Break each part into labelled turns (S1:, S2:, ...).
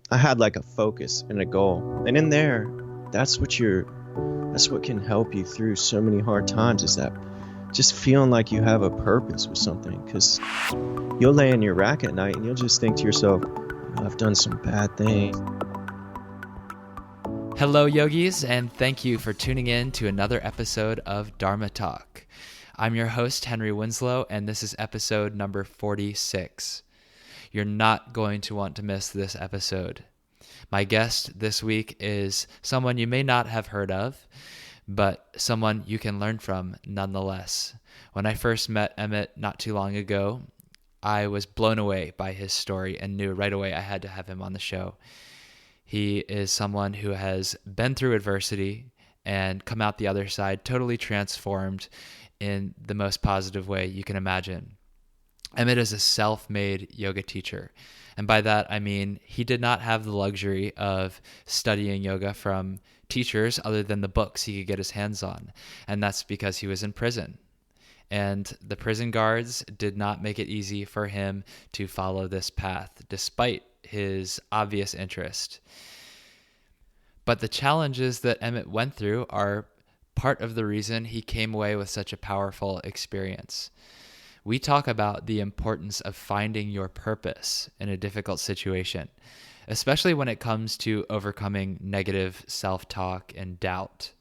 S1: I had like a focus and a goal. And in there, that's what can help you through so many hard times, is that just feeling like you have a purpose with something. Because you'll lay in your rack at night and you'll just think to yourself, I've done some bad things.
S2: Hello, yogis, and thank you for tuning in to another episode of Dharma Talk. I'm your host, Henry Winslow, and this is episode number 46. You're not going to want to miss this episode. My guest this week is someone you may not have heard of, but someone you can learn from nonetheless. When I first met Emmet not too long ago, I was blown away by his story and knew right away I had to have him on the show. He is someone who has been through adversity and come out the other side totally transformed in the most positive way you can imagine. Emmet is a self-made yoga teacher. And by that, I mean he did not have the luxury of studying yoga from teachers other than the books he could get his hands on. And that's because he was in prison. And the prison guards did not make it easy for him to follow this path, despite his obvious interest. But the challenges that Emmet went through are part of the reason he came away with such a powerful experience. We talk about the importance of finding your purpose in a difficult situation, especially when it comes to overcoming negative self-talk and doubt.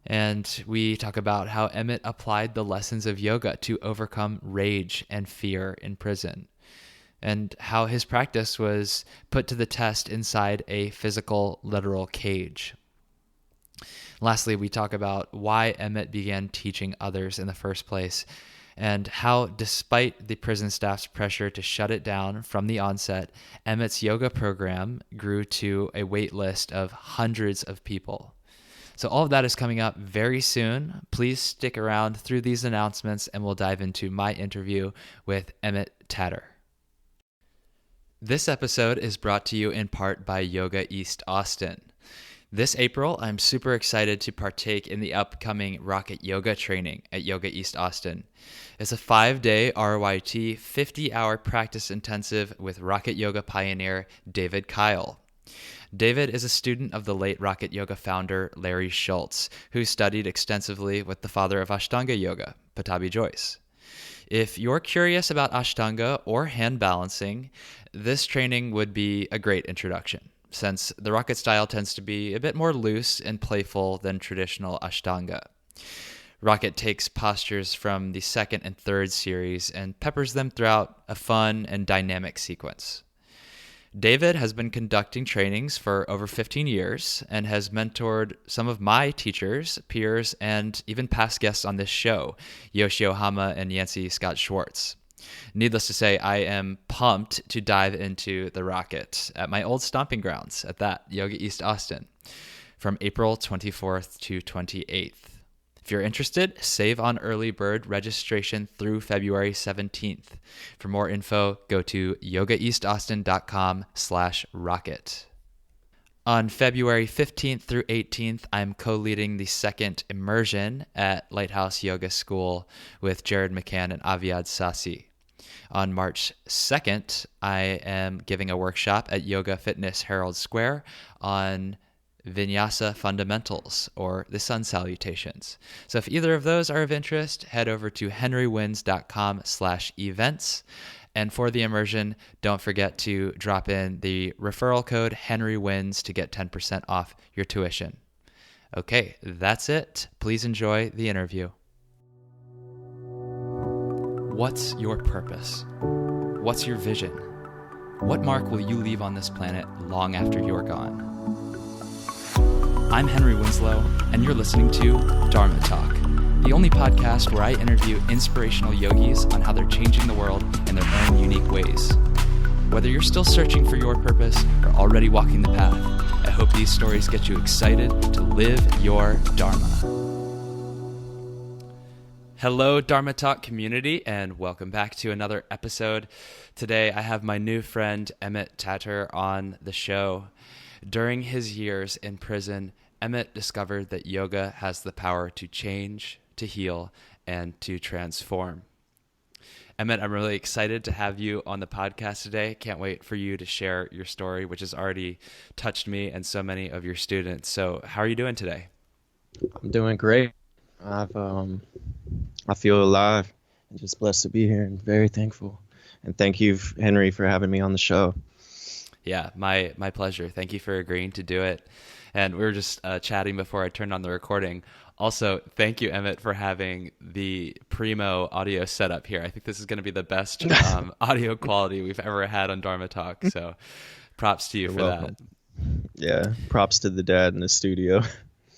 S2: And we talk about how Emmet applied the lessons of yoga to overcome rage and fear in prison, and how his practice was put to the test inside a physical, literal cage. Lastly, we talk about why Emmet began teaching others in the first place, and how, despite the prison staff's pressure to shut it down from the onset, Emmet's yoga program grew to a wait list of hundreds of people. So all of that is coming up very soon. Please stick around through these announcements, and we'll dive into my interview with Emmett Tatter. This episode is brought to you in part by Yoga East Austin. This April, I'm super excited to partake in the upcoming Rocket Yoga training at Yoga East Austin. It's a 5-day RYT, 50-hour practice intensive with Rocket Yoga pioneer David Kyle. David is a student of the late Rocket Yoga founder Larry Schultz, who studied extensively with the father of Ashtanga Yoga, Pattabhi Jois. If you're curious about Ashtanga or hand balancing, this training would be a great introduction, since the Rocket style tends to be a bit more loose and playful than traditional Ashtanga. Rocket takes postures from the second and third series and peppers them throughout a fun and dynamic sequence. David has been conducting trainings for over 15 years and has mentored some of my teachers, peers, and even past guests on this show, Yoshio Hama and Yancey Scott Schwartz. Needless to say, I am pumped to dive into the Rocket at my old stomping grounds at that, Yoga East Austin, from April 24th to 28th. If you're interested, save on early bird registration through February 17th. For more info, go to yogaeastaustin.com/rocket. On February 15th through 18th, I'm co-leading the second immersion at Lighthouse Yoga School with Jared McCann and Aviad Sasi. On March 2nd, I am giving a workshop at Yoga Fitness Herald Square on Vinyasa Fundamentals, or the Sun Salutations. So if either of those are of interest, head over to henrywins.com/events. And for the immersion, don't forget to drop in the referral code HenryWins to get 10% off your tuition. Okay, that's it. Please enjoy the interview. What's your purpose? What's your vision? What mark will you leave on this planet long after you're gone? I'm Henry Winslow, and you're listening to Dharma Talk, the only podcast where I interview inspirational yogis on how they're changing the world in their own unique ways. Whether you're still searching for your purpose or already walking the path, I hope these stories get you excited to live your Dharma. Hello, Dharma Talk community, and welcome back to another episode. Today, I have my new friend, Emmett Tatter, on the show. During his years in prison, Emmet discovered that yoga has the power to change, to heal, and to transform. Emmet, I'm really excited to have you on the podcast today. Can't wait for you to share your story, which has already touched me and so many of your students. So, how are you doing today?
S1: I'm doing great. I feel alive and just blessed to be here and very thankful. And thank you, Henry, for having me on the show.
S2: Yeah, my pleasure. Thank you for agreeing to do it. And we were just chatting before I turned on the recording. Also, thank you, Emmett, for having the primo audio setup here. I think this is going to be the best audio quality we've ever had on Dharma Talk. So props to you
S1: You're
S2: for
S1: welcome.
S2: that.
S1: Yeah, props to the dad in the studio.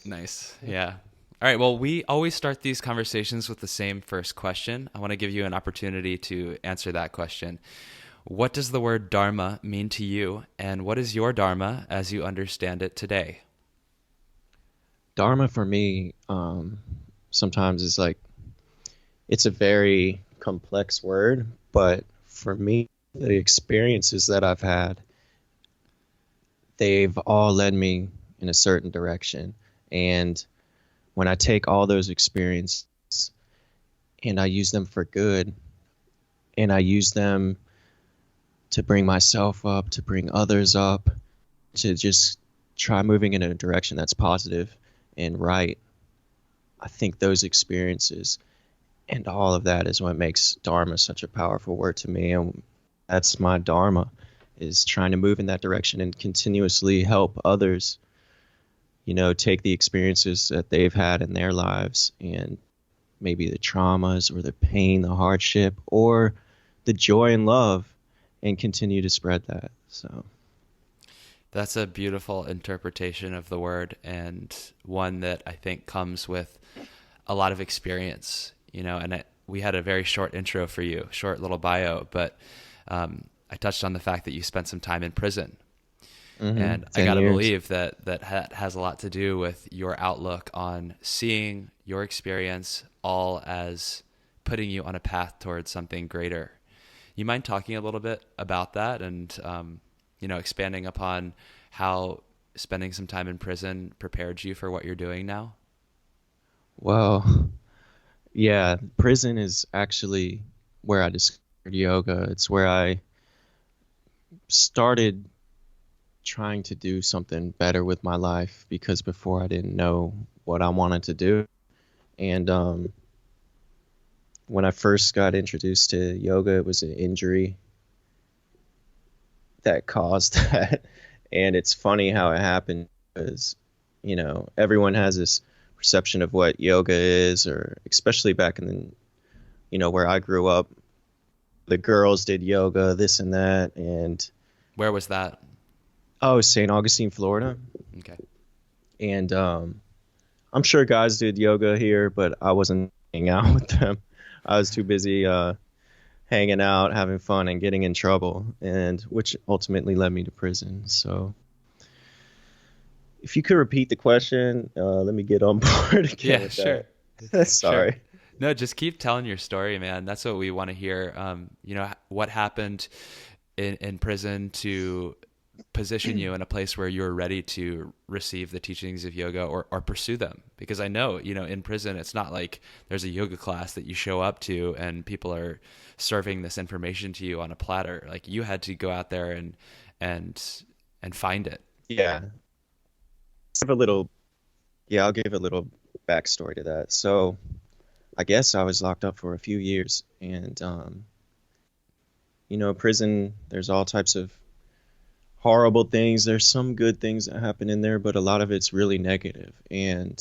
S2: Nice. Yeah. All right. Well, we always start these conversations with the same first question. I want to give you an opportunity to answer that question. What does the word Dharma mean to you, and what is your Dharma as you understand it today?
S1: Dharma for me, sometimes is like, it's a very complex word, but for me, the experiences that I've had, they've all led me in a certain direction. And when I take all those experiences and I use them for good, and I use them to bring myself up, to bring others up, to just try moving in a direction that's positive and right, I think those experiences and all of that is what makes Dharma such a powerful word to me. And that's my Dharma, is trying to move in that direction and continuously help others, take the experiences that they've had in their lives and maybe the traumas or the pain, the hardship, or the joy and love, and continue to spread that. So
S2: that's a beautiful interpretation of the word, and one that I think comes with a lot of experience, and we had a very short intro for you, short little bio, but I touched on the fact that you spent some time in prison. And I
S1: 10
S2: got to
S1: years.
S2: believe that has a lot to do with your outlook on seeing your experience all as putting you on a path towards something greater. You mind talking a little bit about that and, expanding upon how spending some time in prison prepared you for what you're doing now?
S1: Well, yeah, prison is actually where I discovered yoga. It's where I started trying to do something better with my life, because before I didn't know what I wanted to do. And when I first got introduced to yoga, it was an injury that caused that. And it's funny how it happened, because, everyone has this perception of what yoga is, or especially back in where I grew up, the girls did yoga, this and that. And
S2: Where was that?
S1: oh, St. Augustine, Florida.
S2: Okay.
S1: And I'm sure guys did yoga here, but I wasn't hanging out with them. I was too busy hanging out, having fun, and getting in trouble, and which ultimately led me to prison. So if you could repeat the question, let me get on board again.
S2: Yeah,
S1: with
S2: sure.
S1: that. Sorry.
S2: Sure. No, just keep telling your story, man. That's what we want to hear. What happened in prison to position you in a place where you're ready to receive the teachings of yoga or pursue them. Because I know, in prison, it's not like there's a yoga class that you show up to and people are serving this information to you on a platter. Like, you had to go out there and find it.
S1: Yeah. I'll give a little backstory to that. So I guess I was locked up for a few years, and prison, there's all types of horrible things. There's some good things that happen in there, but a lot of it's really negative. And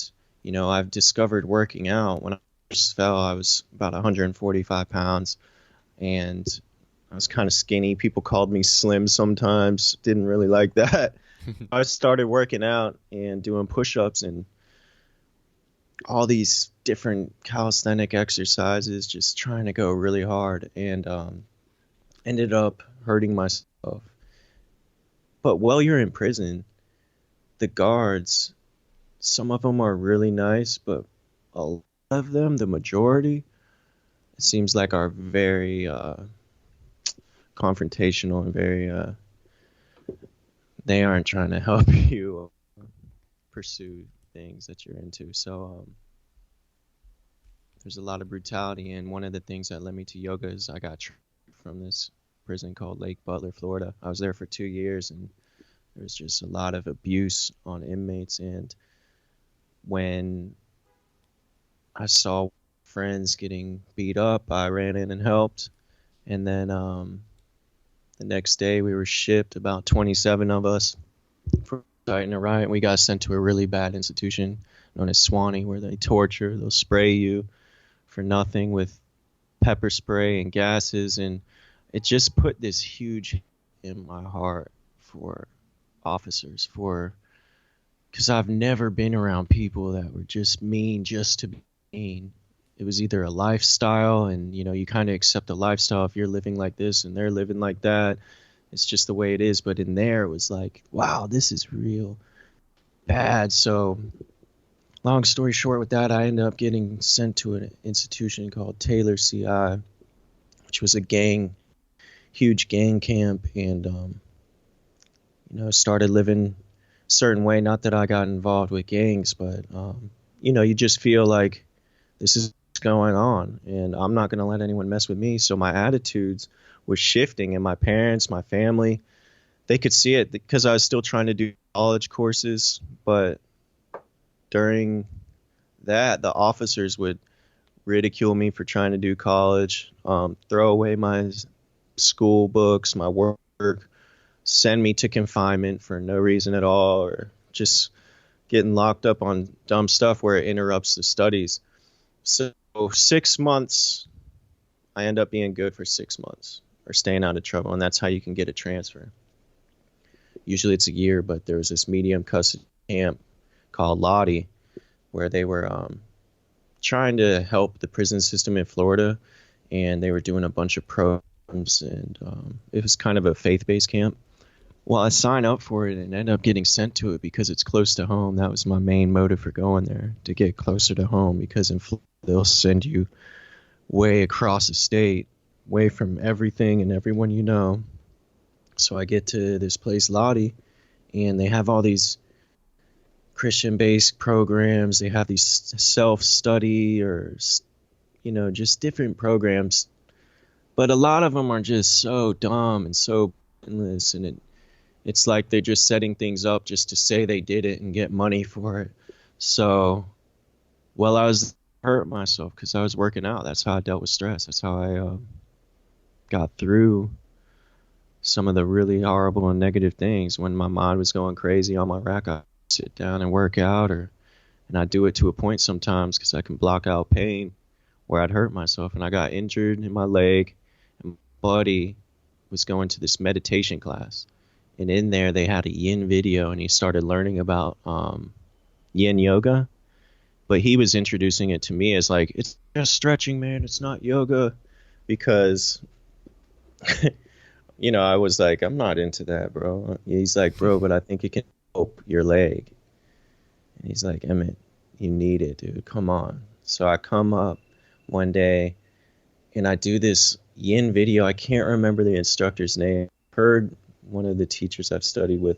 S1: I've discovered working out. When I first fell, I was about 145 pounds, and I was kind of skinny. People called me slim sometimes. Didn't really like that. I started working out and doing push-ups and all these different calisthenic exercises, just trying to go really hard, and ended up hurting myself. But while you're in prison, the guards, some of them are really nice, but a lot of them, the majority, it seems like are very confrontational and very, they aren't trying to help you pursue things that you're into. So there's a lot of brutality, and one of the things that led me to yoga is I got from this prison called Lake Butler, Florida. I was there for 2 years, and there was just a lot of abuse on inmates. And when I saw friends getting beat up, I ran in and helped. And then the next day we were shipped, about 27 of us, for starting a riot. We got sent to a really bad institution known as Swanee, where they torture. They'll spray you for nothing with pepper spray and gases. And it just put this huge hit in my heart for officers, because I've never been around people that were just mean just to be mean. It was either a lifestyle, and you kind of accept the lifestyle if you're living like this and they're living like that. It's just the way it is. But in there, it was like, wow, this is real bad. So long story short, with that, I ended up getting sent to an institution called Taylor CI, which was a huge gang camp. And started living a certain way. Not that I got involved with gangs, but you just feel like this is going on, and I'm not going to let anyone mess with me. So my attitudes were shifting, and my parents, my family, they could see it, because I was still trying to do college courses. But during that, the officers would ridicule me for trying to do college, throw away my school books, my work, send me to confinement for no reason at all, or just getting locked up on dumb stuff where it interrupts the studies. So 6 months, I end up being good for 6 months, or staying out of trouble, and that's how you can get a transfer. Usually it's a year, but there was this medium custody camp called Lottie, where they were trying to help the prison system in Florida, and they were doing a bunch of programs, and it was kind of a faith-based camp. Well, I signed up for it and ended up getting sent to it because it's close to home. That was my main motive for going there, to get closer to home, because in Florida, they'll send you way across the state, away from everything and everyone you know. So I get to this place, Lottie, and they have all these Christian-based programs. They have these self-study, or, just different programs. But a lot of them are just so dumb and so pointless, and it's like they're just setting things up just to say they did it and get money for it. So, I was hurt myself because I was working out. That's how I dealt with stress. That's how I got through some of the really horrible and negative things. When my mind was going crazy on my rack, I'd sit down and work out, and I do it to a point sometimes because I can block out pain where I'd hurt myself. And I got injured in my leg, and my buddy was going to this meditation class. And in there, they had a yin video, and he started learning about yin yoga. But he was introducing it to me as like, it's just stretching, man. It's not yoga. Because, I was like, I'm not into that, bro. He's like, bro, but I think it can help your leg. And he's like, Emmett, you need it, dude. Come on. So I come up one day, and I do this yin video. I can't remember the instructor's name. Heard one of the teachers I've studied with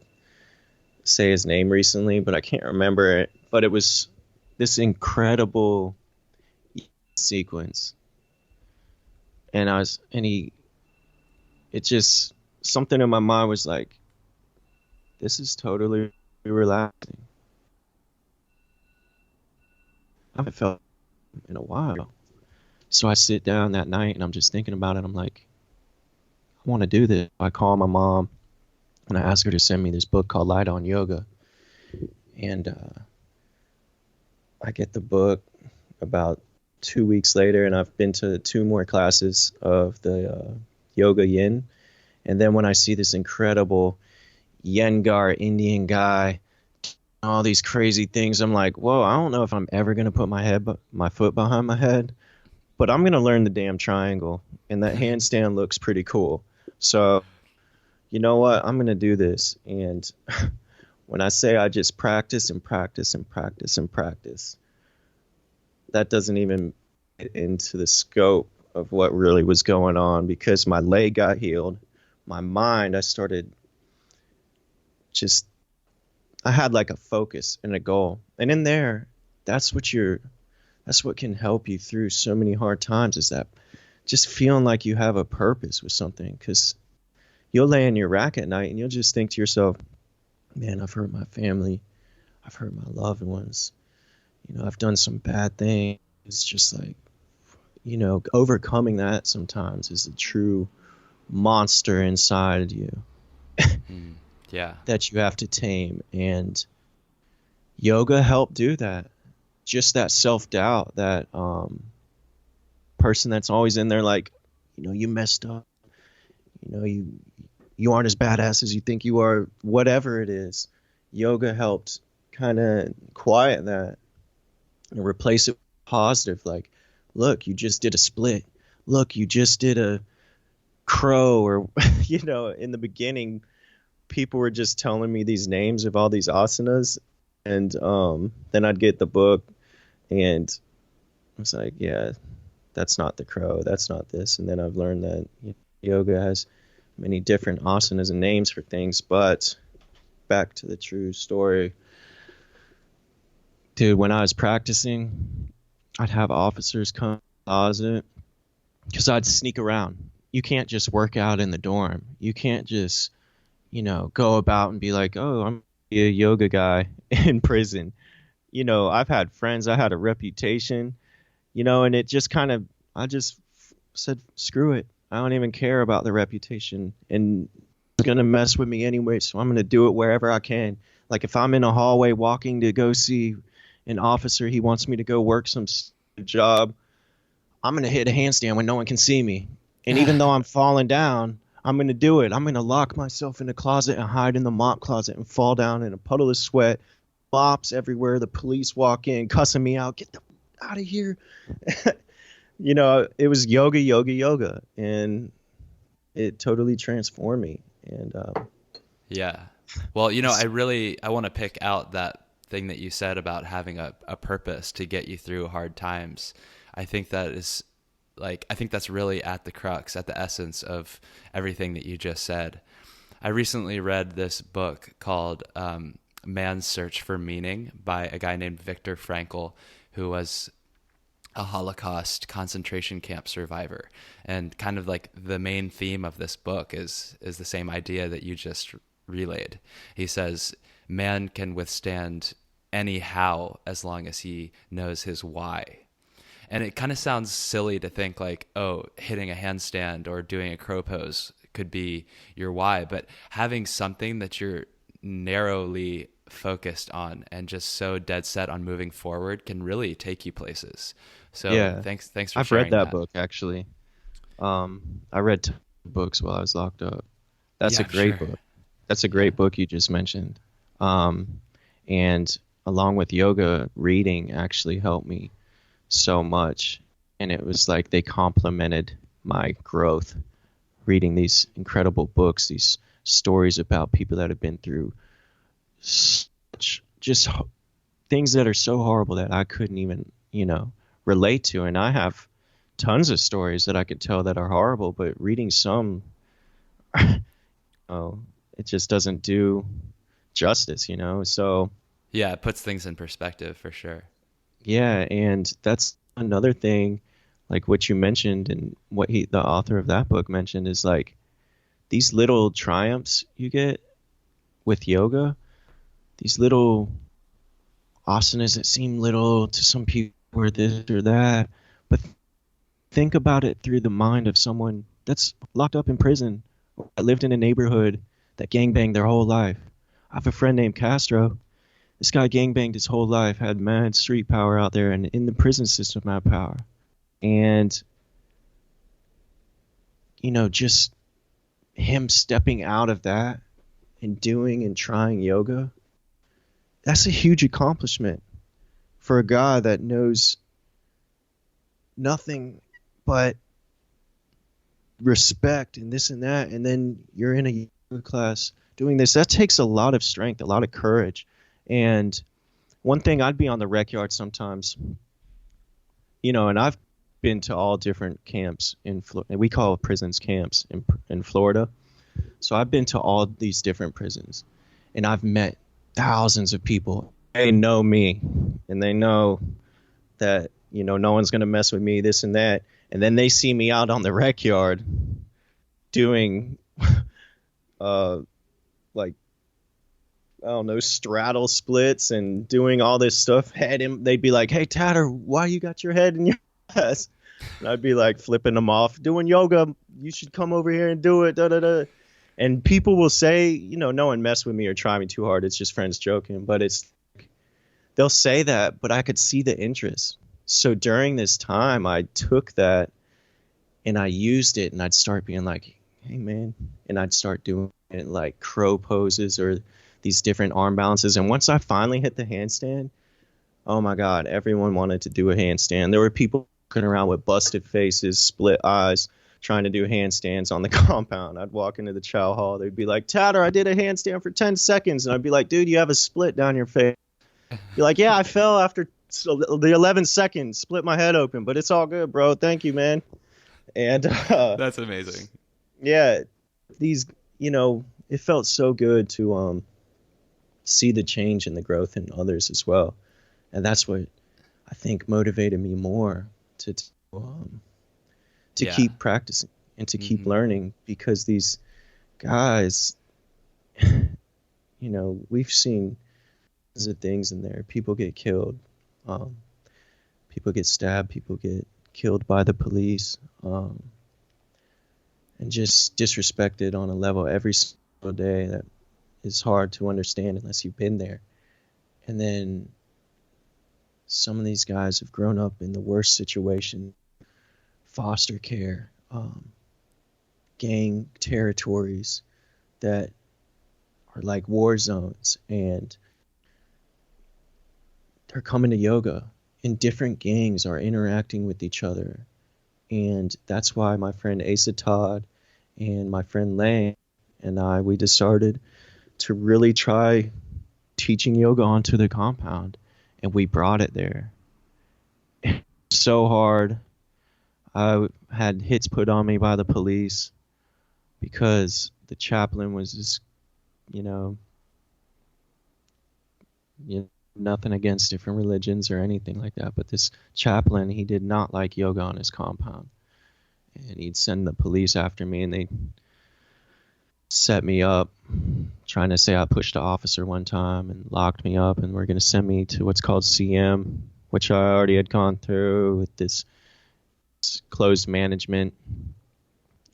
S1: say his name recently, but I can't remember it. But it was this incredible sequence, and it just, something in my mind was like, this is totally relaxing. I haven't felt in a while. So I sit down that night, and I'm just thinking about it. I'm like, I want to do this. I call my mom, and I ask her to send me this book called Light on Yoga. And I get the book about 2 weeks later, and I've been to 2 more classes of the Yoga Yin. And then when I see this incredible Iyengar Indian guy, all these crazy things, I'm like, whoa, I don't know if I'm ever going to put my foot behind my head, but I'm going to learn the damn triangle. And that handstand looks pretty cool. So, you know what? I'm going to do this. And when I say I just practice and practice and practice and practice, that doesn't even get into the scope of what really was going on, because my leg got healed. My mind, I had like a focus and a goal. And in there, that's that's what can help you through so many hard times, is that just feeling like you have a purpose with something. Because you'll lay in your rack at night and you'll just think to yourself, man, I've hurt my family, I've hurt my loved ones, I've done some bad things. It's just like, overcoming that sometimes is a true monster inside you
S2: Yeah.
S1: that you have to tame. And yoga helped do that. Just that self-doubt, that person that's always in there like, you messed up, you aren't as badass as you think you are, whatever it is. Yoga helped kind of quiet that and replace it with positive. Like, look, you just did a split. Look, you just did a crow. Or, in the beginning, people were just telling me these names of all these asanas. And then I'd get the book and I was like, yeah, that's not the crow. That's not this. And then I've learned that yoga has many different asanas and names for things. But back to the true story. Dude, when I was practicing, I'd have officers come to the closet because I'd sneak around. You can't just work out in the dorm. You can't just, go about and be like, oh, I'm a yoga guy in prison. I've had friends. I had a reputation, and it just I just said, screw it. I don't even care about the reputation. And it's going to mess with me anyway, so I'm going to do it wherever I can. Like if I'm in a hallway walking to go see an officer, he wants me to go work some job, I'm going to hit a handstand when no one can see me. And even though I'm falling down, I'm going to do it. I'm going to lock myself in a closet and hide in the mop closet and fall down in a puddle of sweat, mops everywhere. The police walk in, cussing me out. Get the out of here. It was yoga. And it totally transformed me. And
S2: yeah. Well, I want to pick out that thing that you said about having a purpose to get you through hard times. I think that's really at the crux, at the essence of everything that you just said. I recently read this book called Man's Search for Meaning by a guy named Viktor Frankl, who was a Holocaust concentration camp survivor. And kind of like the main theme of this book is the same idea that you just relayed. He says, man can withstand any how as long as he knows his why. And it kind of sounds silly to think like, oh, hitting a handstand or doing a crow pose could be your why, but having something that you're narrowly focused on and just so dead set on moving forward can really take you places. So
S1: yeah,
S2: thanks for
S1: I've
S2: sharing
S1: read that book actually. I read 2 books while I was locked up. That's a great book. That's a great book you just mentioned. And along with yoga, reading actually helped me so much. And it was like they complemented my growth. Reading these incredible books, these stories about people that have been through such just things that are so horrible that I couldn't even, relate to. And I have tons of stories that I could tell that are horrible, but reading some, it just doesn't do justice, So
S2: yeah, it puts things in perspective for sure.
S1: yeah, and that's another thing, like what you mentioned and what the author of that book mentioned, is like these little triumphs you get with yoga, these little asanas that seem little to some people, or this or that, but think about it through the mind of someone that's locked up in prison or that lived in a neighborhood that gangbanged their whole life. I have a friend named Castro. This guy gangbanged his whole life, had mad street power out there, and in the prison system had power. And, just him stepping out of that and doing and trying yoga, that's a huge accomplishment for a guy that knows nothing but respect and this and that, and then you're in a yoga class doing this. That takes a lot of strength, a lot of courage. And one thing, I'd be on the rec yard sometimes, and I've been to all different camps in Florida. We call prisons camps in Florida. So I've been to all these different prisons, and I've met thousands of people. They know me, and they know that no one's going to mess with me, this and that. And then they see me out on the rec yard doing, like, I don't know, straddle splits and doing all this stuff. They'd be like, "Hey, Tatter, why you got your head in your ass?" And I'd be like flipping them off, "Doing yoga. You should come over here and do it." Da, da, da. And people will say, no one mess with me or try me too hard. It's just friends joking. But they'll say that, but I could see the interest. So during this time, I took that and I used it, and I'd start being like, "Hey, man," and I'd start doing it like crow poses or these different arm balances. And once I finally hit the handstand, oh my God, everyone wanted to do a handstand. There were people walking around with busted faces, split eyes, trying to do handstands on the compound. I'd walk into the chow hall. They'd be like, "Tatter, I did a handstand for 10 seconds. And I'd be like, "Dude, you have a split down your face." Be like, "Yeah, I fell after the 11 seconds, split my head open, but it's all good, bro. Thank you, man." And
S2: That's amazing.
S1: Yeah, it felt so good to see the change and the growth in others as well. And that's what I think motivated me more to keep practicing and to keep learning, because these guys, we've seen tons of things in there. People get killed. People get stabbed. People get killed by the police. And just disrespected on a level every single day that is hard to understand unless you've been there. And then some of these guys have grown up in the worst situation, foster care, gang territories that are like war zones, and they're coming to yoga, and different gangs are interacting with each other. And that's why my friend Asa Todd and my friend Lang and we decided to really try teaching yoga onto the compound, and we brought it there. So hard. I had hits put on me by the police because the chaplain was just, nothing against different religions or anything like that, but this chaplain, he did not like yoga on his compound. And he'd send the police after me, and they'd set me up, trying to say I pushed an officer one time and locked me up, and were going to send me to what's called CM, which I already had gone through with this closed management,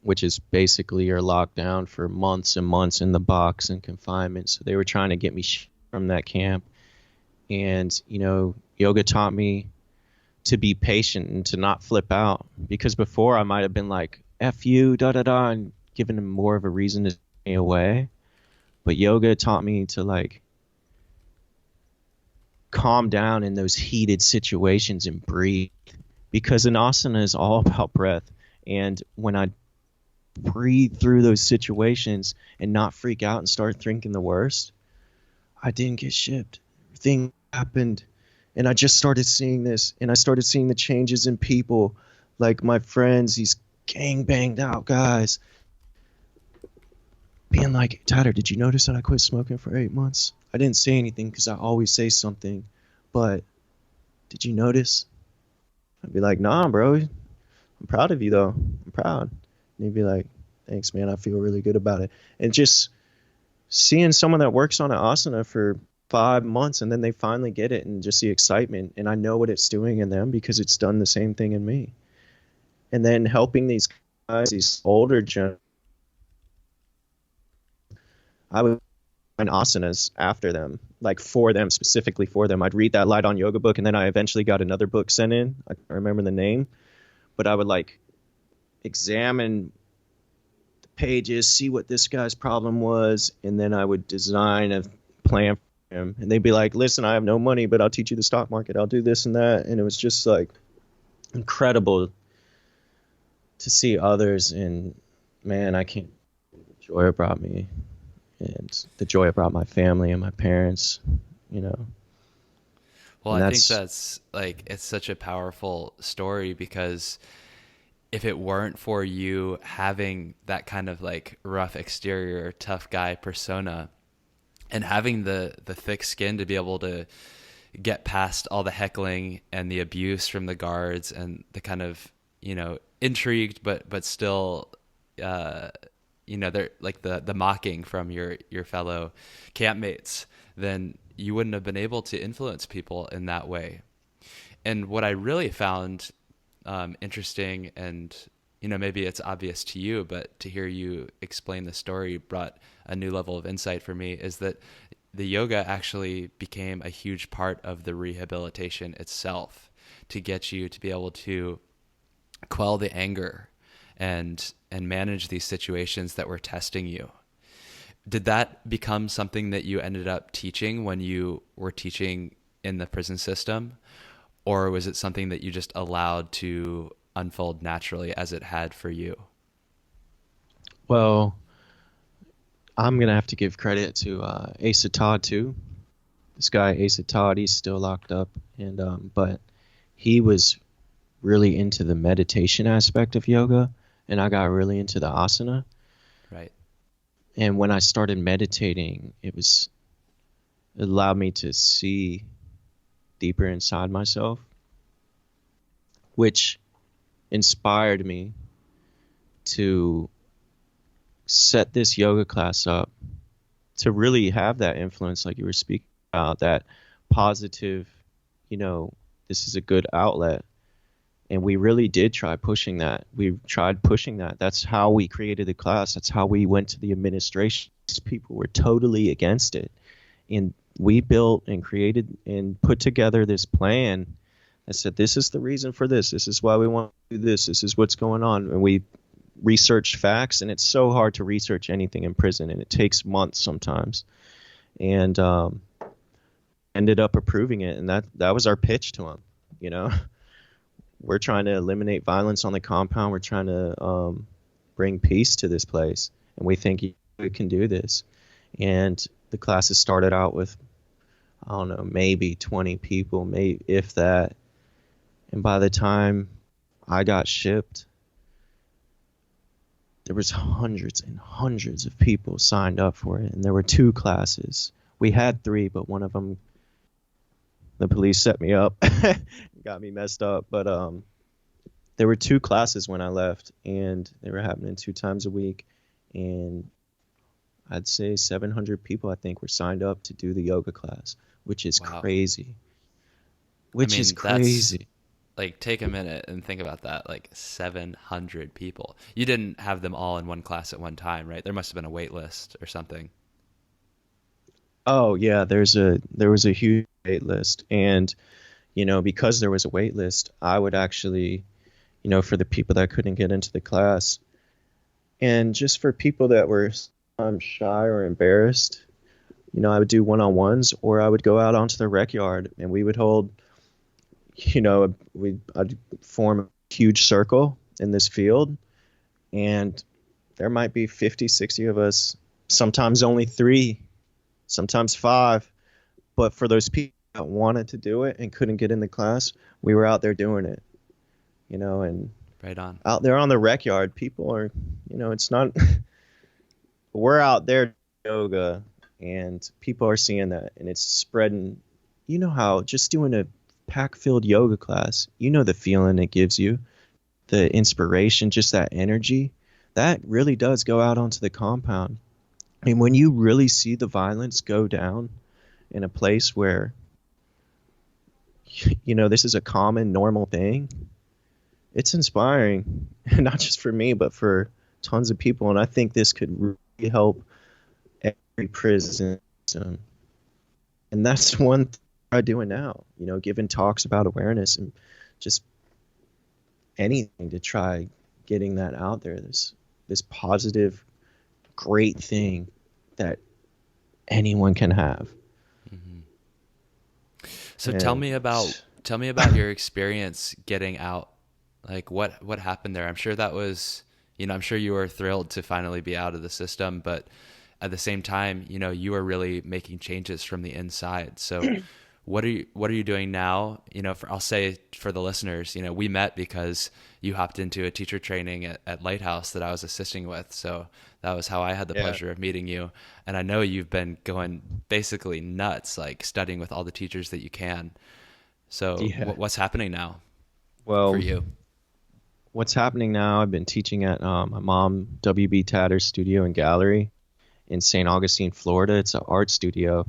S1: which is basically you're locked down for months and months in the box and confinement. So they were trying to get me from that camp. And, yoga taught me to be patient and to not flip out, because before I might have been like, "F you, da da da," and given them more of a reason to me away. But yoga taught me to like calm down in those heated situations and breathe, because an asana is all about breath. And when I breathe through those situations and not freak out and start thinking the worst, I didn't get shipped. Thing happened, and I just started seeing this, and I started seeing the changes in people, like my friends, these gang banged out guys, being like, "Tatter, did you notice that I quit smoking for 8 months? I didn't say anything because I always say something, but did you notice?" I'd be like, "Nah, bro. I'm proud of you, though. I'm proud." And he'd be like, "Thanks, man. I feel really good about it." And just seeing someone that works on an asana for 5 months, and then they finally get it, and just the excitement, and I know what it's doing in them because it's done the same thing in me. And then helping these guys, these older gen, I would find asanas after them, like for them, specifically for them. I'd read that Light on Yoga book, and then I eventually got another book sent in. I can't remember the name, but I would like examine the pages, see what this guy's problem was, and then I would design a plan for him. And they'd be like, "Listen, I have no money, but I'll teach you the stock market. I'll do this and that." And it was just like incredible to see others, and man, I can't the joy it brought me, and the joy it brought my family and my parents,
S2: Well,
S1: And
S2: I think that's like, it's such a powerful story, because if it weren't for you having that kind of like rough exterior, tough guy persona, and having the thick skin to be able to get past all the heckling and the abuse from the guards and the kind of, intrigued, but still, they're like the mocking from your fellow campmates, then you wouldn't have been able to influence people in that way. And what I really found interesting, and maybe it's obvious to you, but to hear you explain the story brought a new level of insight for me, is that the yoga actually became a huge part of the rehabilitation itself, to get you to be able to quell the anger and manage these situations that were testing you. Did that become something that you ended up teaching when you were teaching in the prison system? Or was it something that you just allowed to unfold naturally as it had for you?
S1: Well, I'm going to have to give credit to Asa Todd, too. This guy, Asa Todd, he's still locked up. But he was really into the meditation aspect of yoga, and I got really into the asana.
S2: Right.
S1: And when I started meditating, it allowed me to see deeper inside myself, which inspired me to set this yoga class up to really have that influence, like you were speaking about, that positive, this is a good outlet. And we really did try pushing that. That's how we created the class. That's how we went to the administration. People were totally against it. And we built and created and put together this plan that said, this is the reason for this. This is why we want to do this. This is what's going on. And we researched facts, and it's so hard to research anything in prison, and it takes months sometimes. And ended up approving it. And that was our pitch to him, We're trying to eliminate violence on the compound. We're trying to bring peace to this place, and we think we can do this. And the classes started out with, I don't know, maybe 20 people, maybe if that. And by the time I got shipped, there was hundreds and hundreds of people signed up for it, and there were 2 classes. We had 3, but one of them, the police set me up, got me messed up. But there were 2 classes when I left, and they were happening 2 times a week. And I'd say 700 people, I think, were signed up to do the yoga class, which is crazy. Is crazy.
S2: Like, take a minute and think about that. Like, 700 people. You didn't have them all in one class at one time, right? There must have been a wait list or something.
S1: Oh yeah, there was a huge wait list, and because there was a wait list, I would actually, for the people that couldn't get into the class, and just for people that were shy or embarrassed, I would do one-on-ones, or I would go out onto the rec yard, and we would hold, I'd form a huge circle in this field, and there might be 50, 60 of us, sometimes only 3. Sometimes 5, but for those people that wanted to do it and couldn't get in the class, we were out there doing it, and
S2: right on
S1: out there on the rec yard, people are, it's not, we're out there yoga, and people are seeing that, and it's spreading. How just doing a pack-filled yoga class, the feeling it gives you, the inspiration, just that energy, that really does go out onto the compound. And when you really see the violence go down in a place where, this is a common, normal thing, it's inspiring. Not just for me, but for tons of people. And I think this could really help every prison system. And that's one thing I'm doing now, giving talks about awareness and just anything to try getting that out there. This positive, great thing that anyone can have.
S2: Mm-hmm. So tell me about your experience getting out. Like what happened there? I'm sure that was, I'm sure you were thrilled to finally be out of the system, but at the same time, you were really making changes from the inside. So what are you doing now? I'll say for the listeners, we met because you hopped into a teacher training at Lighthouse that I was assisting with. So that was how I had the
S1: Yeah.
S2: pleasure of meeting you. And I know you've been going basically nuts, like studying with all the teachers that you can. So
S1: Yeah.
S2: what's happening now for
S1: Well,
S2: you?
S1: what's happening now, I've been teaching at my mom, W.B. Tatter Studio and Gallery in St. Augustine, Florida. It's an art studio.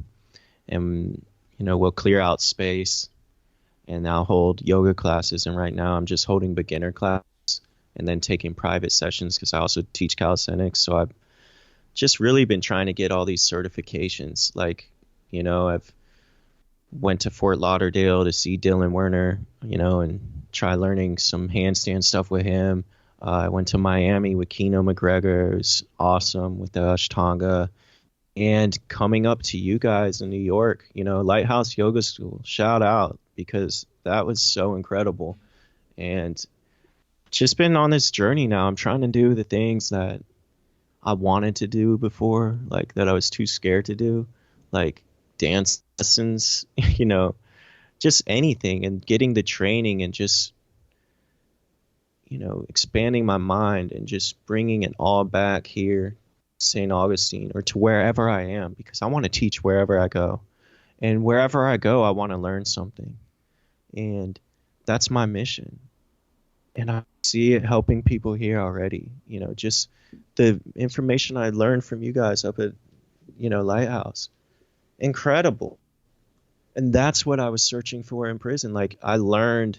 S1: And, we'll clear out space and I'll hold yoga classes. And right now I'm just holding beginner class and then taking private sessions because I also teach calisthenics. So I've just really been trying to get all these certifications. Like, I've went to Fort Lauderdale to see Dylan Werner, and try learning some handstand stuff with him. I went to Miami with Keno McGregor. It was awesome with the Ashtanga. And coming up to you guys in New York, Lighthouse Yoga School, shout out, because that was so incredible. And just been on this journey now. I'm trying to do the things that I wanted to do before, like that I was too scared to do, like dance lessons, just anything, and getting the training and just, expanding my mind and just bringing it all back here, St. Augustine, or to wherever I am, because I want to teach wherever I go. And wherever I go, I want to learn something. And that's my mission. And I see it helping people here already. Just the information I learned from you guys up at, Lighthouse. Incredible. And that's what I was searching for in prison. Like, I learned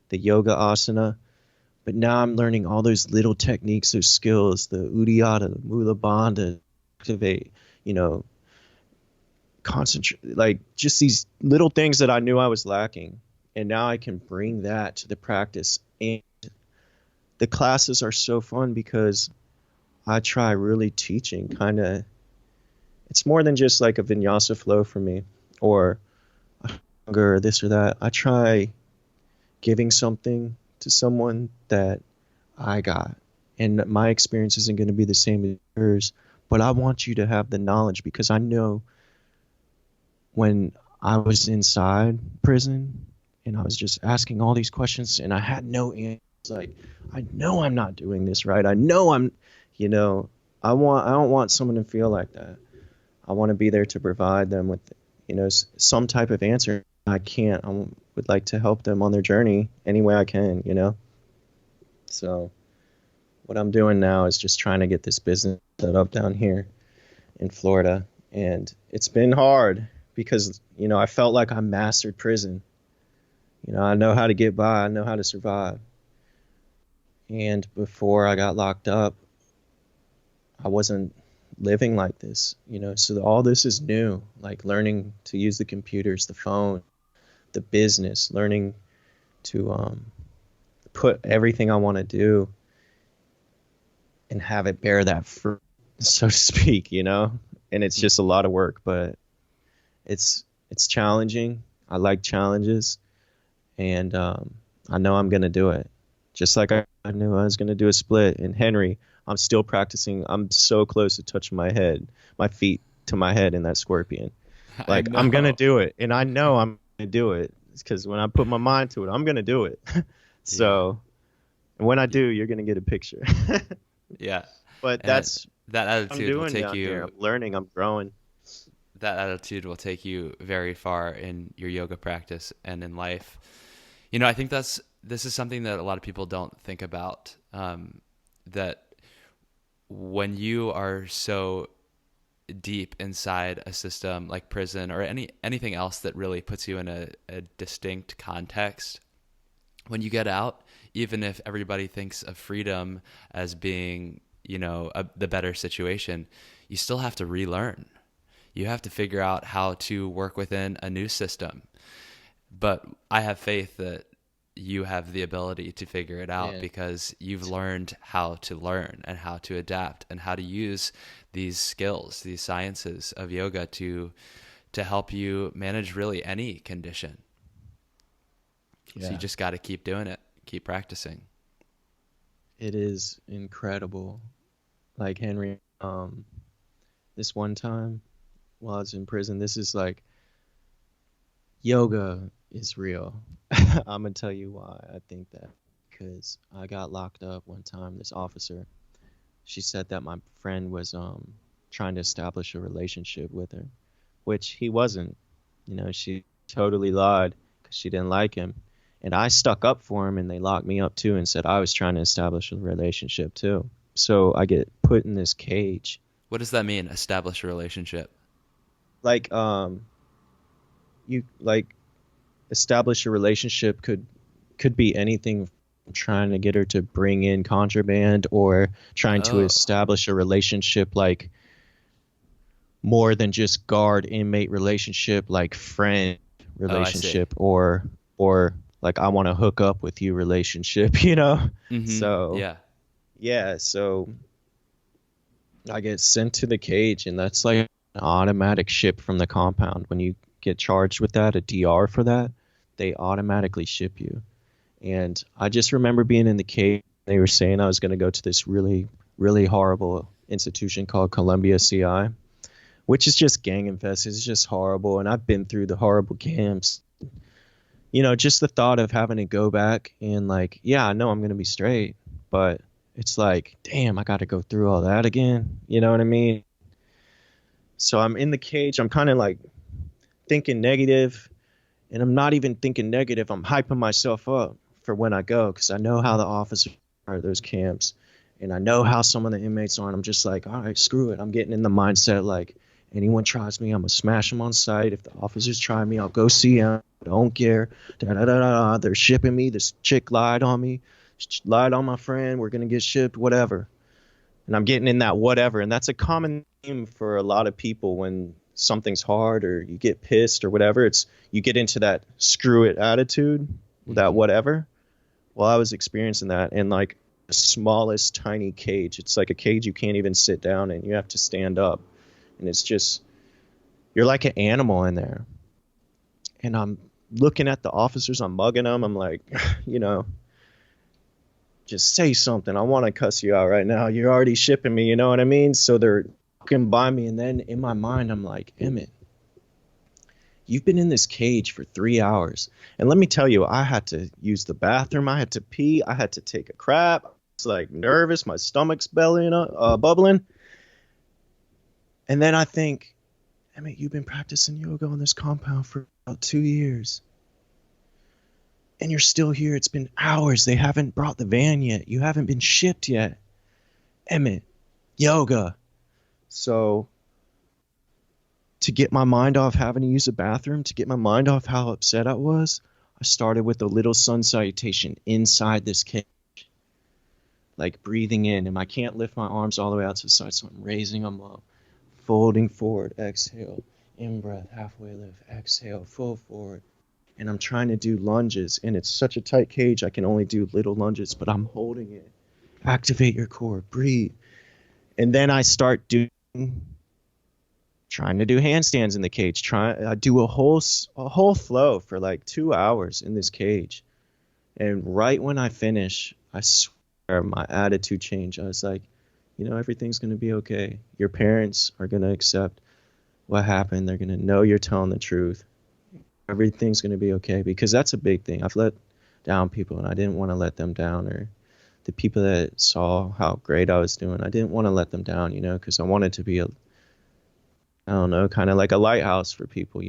S1: the yoga asana, but now I'm learning all those little techniques, those skills, the Uddiyana, the Mula Bandha, activate, concentrate, like just these little things that I knew I was lacking. And now I can bring that to the practice. And the classes are so fun because I try really teaching it's more than just like a vinyasa flow for me or or this or that. I try giving something to someone that I got. And my experience isn't going to be the same as yours, but I want you to have the knowledge because I know when I was inside prison and I was just asking all these questions and I had no answers. Like, I know I'm not doing this right. I know I don't want someone to feel like that. I want to be there to provide them with, some type of answer. I can't. Would like to help them on their journey any way I can. So what I'm doing now is just trying to get this business set up down here in Florida. And it's been hard because, I felt like I mastered prison. I know how to get by. I know how to survive. And before I got locked up, I wasn't living like this, so all this is new, like learning to use the computers, the phone, the business, learning to put everything I want to do and have it bear that fruit, so to speak, and it's just a lot of work, but it's challenging. I like challenges, and I know I'm going to do it. Just like I knew I was going to do a split. And Henry, I'm still practicing. I'm so close to touching my feet to my head in that scorpion. Like, I'm going to do it. And I know I'm going to do it because when I put my mind to it, I'm going to do it. So when I do, you're going to get a picture.
S2: Yeah.
S1: But
S2: And
S1: that's
S2: that
S1: what I'm
S2: attitude will
S1: doing
S2: take
S1: down
S2: you.
S1: here. I'm learning. I'm growing.
S2: That attitude will take you very far in your yoga practice and in life. I think this is something that a lot of people don't think about, that when you are so deep inside a system like prison or anything else that really puts you in a distinct context, when you get out, even if everybody thinks of freedom as being, the better situation, you still have to relearn. You have to figure out how to work within a new system. But I have faith that you have the ability to figure it out because you've learned how to learn and how to adapt and how to use these skills, these sciences of yoga to help you manage really any condition. So you just got to keep doing it, keep practicing.
S1: It is incredible. Like, Henry, this one time while I was in prison, this is like Yoga is real. I'm gonna tell you why I think that. Because I got locked up one time. This officer, she said that my friend was trying to establish a relationship with her, which he wasn't. She totally lied because she didn't like him. And I stuck up for him, and they locked me up too and said I was trying to establish a relationship too. So I get put in this cage.
S2: What does that mean, establish a relationship?
S1: Like you like establish a relationship could be anything from trying to get her to bring in contraband or trying to
S2: Oh,
S1: establish a relationship like more than just guard inmate relationship, like friend
S2: oh, I see.
S1: relationship, or like I want to hook up with you relationship.
S2: Mm-hmm.
S1: So
S2: Yeah.
S1: yeah, so I get sent to the cage, and that's like an automatic ship from the compound. When you get charged with that, a DR for that, they automatically ship you. And I just remember being in the cage. They were saying I was going to go to this really, really horrible institution called Columbia CI, which is just gang infested. It's just horrible. And I've been through the horrible camps. Just the thought of having to go back and like, yeah, I know I'm going to be straight, but it's like, damn, I got to go through all that again. You know what I mean? So I'm in the cage. I'm kind of like thinking negative, and I'm not even thinking negative. I'm hyping myself up for when I go because I know how the officers are at those camps, and I know how some of the inmates are. And I'm just like, all right, screw it. I'm getting in the mindset like anyone tries me, I'm gonna smash them on sight. If the officers try me, I'll go see them. Don't care. Da, da, da, da. They're shipping me. This chick lied on me. She lied on my friend. We're gonna get shipped. Whatever. And I'm getting in that whatever. And that's a common theme for a lot of people when something's hard or you get pissed or whatever. It's you get into that screw it attitude, that
S2: Mm-hmm.
S1: whatever. Well, I was experiencing that in like the smallest tiny cage. It's like a cage you can't even sit down in. You have to stand up. And it's just, you're like an animal in there. And I'm looking at the officers, I'm mugging them. I'm like, you know, just say something. I want to cuss you out right now. You're already shipping me, you know what I mean? So they're walking by me, and then in my mind, I'm like, Emmett, you've been in this cage for 3 hours. And let me tell you, I had to use the bathroom. I had to pee. I had to take a crap. I was like nervous. My stomach's bubbling. And then I think, Emmett, you've been practicing yoga on this compound for about 2 years. And you're still here. It's been hours. They haven't brought the van yet. You haven't been shipped yet. Emmett, yoga. So to get my mind off having to use a bathroom, to get my mind off how upset I was, I started with a little sun salutation inside this cage, like breathing in. And I can't lift my arms all the way out to the side, so I'm raising them up, folding forward, exhale, in breath, halfway lift, exhale, full forward. And I'm trying to do lunges, and it's such a tight cage, I can only do little lunges, but I'm holding it. Activate your core, breathe. And then I start trying to do handstands in the cage. I do a whole flow for like 2 hours in this cage. And right when I finish, I swear my attitude changed. I was like, everything's going to be okay. Your parents are going to accept what happened. They're going to know you're telling the truth. Everything's going to be okay, because that's a big thing. I've let down people, and I didn't want to let them down, or the people that saw how great I was doing. I didn't want to let them down, because I wanted to be I don't know, kind of like a lighthouse for people,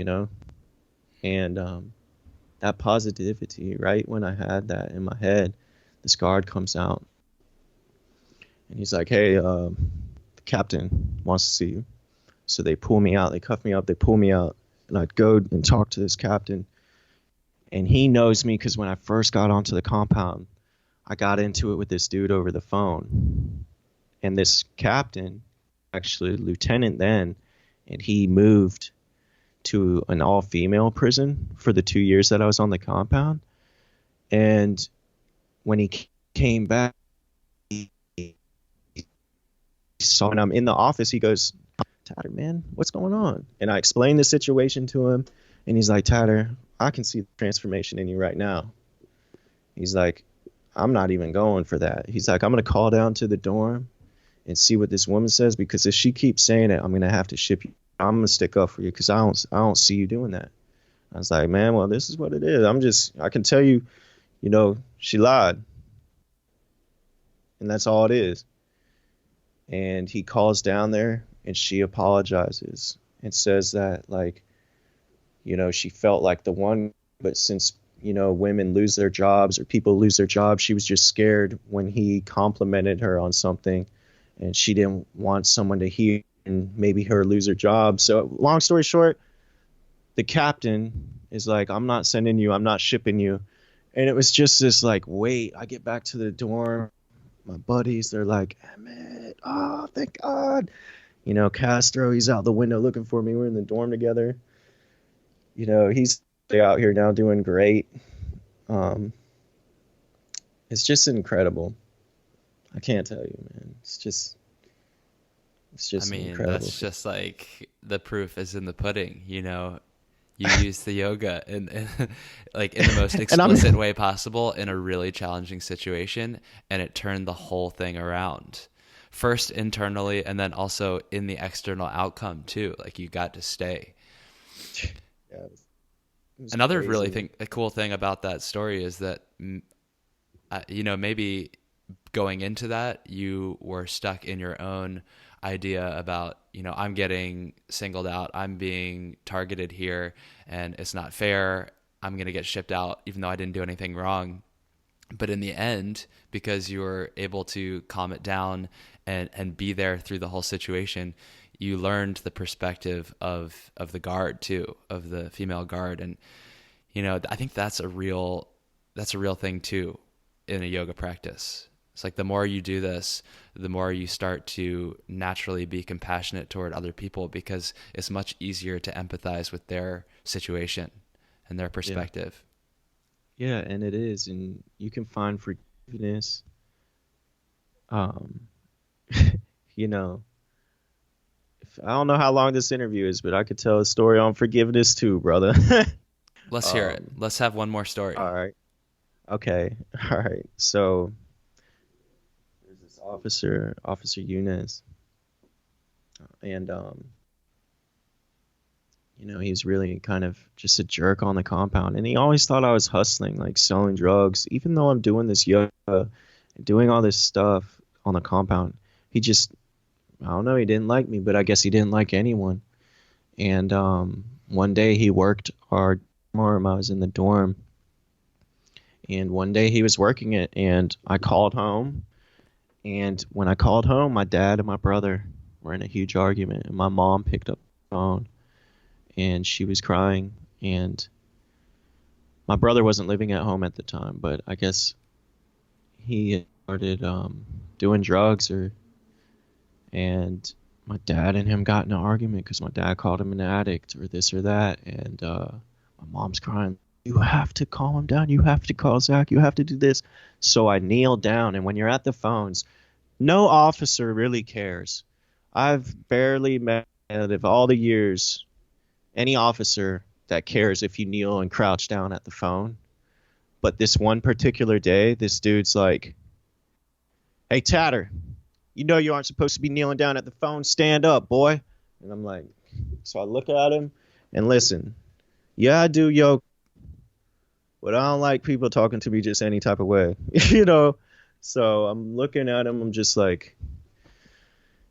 S1: and that positivity, right when I had that in my head, this guard comes out, and he's like, hey, the captain wants to see you. So they pull me out, they cuff me up, they pull me out, and I'd go and talk to this captain. And he knows me because when I first got onto the compound, I got into it with this dude over the phone. And this captain, actually lieutenant then, and he moved to an all-female prison for the 2 years that I was on the compound. And when he came back, he saw, and I'm in the office, he goes, Tatter, man, what's going on? And I explained the situation to him, and he's like, Tatter, I can see the transformation in you right now. He's like, I'm not even going for that. He's like, I'm going to call down to the dorm and see what this woman says, because if she keeps saying it, I'm going to have to ship you. I'm going to stick up for you because I don't see you doing that. I was like, man, well, this is what it is. I can tell you, she lied, and that's all it is. And he calls down there, and she apologizes and says that, like, she felt like the one, but since, women lose their jobs or people lose their jobs, she was just scared when he complimented her on something, and she didn't want someone to hear and maybe her lose her job. So long story short, the captain is like, I'm not sending you, I'm not shipping you. And it was just this like, wait, I get back to the dorm. My buddies, they're like, Emmett, oh, thank God. Castro, he's out the window looking for me. We're in the dorm together. He's out here now doing great. Um, it's just incredible. I can't tell you, man. It's
S2: I
S1: just
S2: mean,
S1: incredible.
S2: that's just like the proof is in the pudding, you know. You use the yoga in like in the most
S1: And I'm
S2: explicit way possible in a really challenging situation, and it turned the whole thing around. First internally, and then also in the external outcome too. Like you got to stay.
S1: yeah, it was
S2: Another
S1: crazy.
S2: a cool thing about that story is that maybe going into that you were stuck in your own idea about, I'm getting singled out, I'm being targeted here, and it's not fair, I'm going to get shipped out even though I didn't do anything wrong. But in the end, because you were able to calm it down and be there through the whole situation, you learned the perspective of the guard too, of the female guard. And I think that's a real thing too in a yoga practice. It's like the more you do this, the more you start to naturally be compassionate toward other people, because it's much easier to empathize with their situation and their
S1: Yeah.
S2: perspective.
S1: Yeah, and it is. And you can find forgiveness. Um, you know, I don't know how long this interview is, but I could tell a story on forgiveness too, brother.
S2: Let's hear it.
S1: um,
S2: Let's have one more story.
S1: all right. Okay. All right. So there's this Officer Yunus, and he's really kind of just a jerk on the compound, and he always thought I was hustling, like selling drugs, even though I'm doing this yoga, and doing all this stuff on the compound. He just, I don't know, he didn't like me, but I guess he didn't like anyone. And one day he worked our dorm. I was in the dorm, and one day he was working it, and I called home. And when I called home, my dad and my brother were in a huge argument, and my mom picked up the phone, and she was crying. And my brother wasn't living at home at the time, but I guess he had started doing drugs, and my dad and him got in an argument because my dad called him an addict or this or that. And my mom's crying, you have to calm him down, you have to call Zach, you have to do this. So I kneeled down, and when you're at the phones, no officer really cares. I've barely met, out of all the years, any officer that cares if you kneel and crouch down at the phone. But this one particular day, this dude's like, hey, Tatter, you know you aren't supposed to be kneeling down at the phone. Stand up, boy. And I'm like, so I look at him and listen. Yeah, I do yoga, but I don't like people talking to me just any type of way, So I'm looking at him. I'm just like,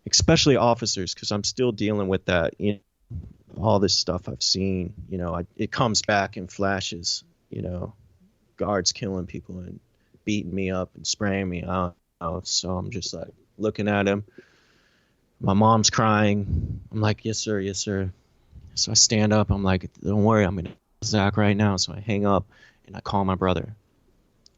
S1: especially officers, because I'm still dealing with that. All this stuff I've seen, it comes back in flashes. Guards killing people and beating me up and spraying me out. So I'm just like looking at him. My mom's crying. I'm like, yes, sir, yes, sir. So I stand up. I'm like, don't worry, I'm gonna call Zach right now. So I hang up and I call my brother.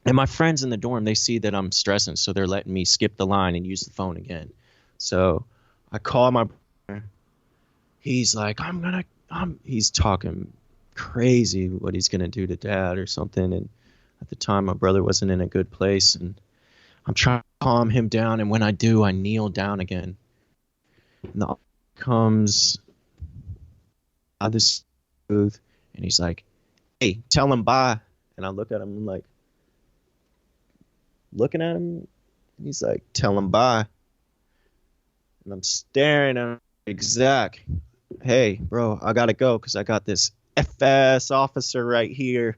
S1: And my friends in the dorm, they see that I'm stressing, so they're letting me skip the line and use the phone again. So I call my brother. He's like, he's talking crazy what he's gonna do to dad or something. And at the time, my brother wasn't in a good place, and I'm trying to calm him down. And when I do, I kneel down again. And the officer comes out of this booth, and he's like, hey, tell him bye. And I look at him, I'm like, looking at him, and he's like, tell him bye. And I'm staring at him like, Zach, hey, bro, I gotta go because I got this F-ass officer right here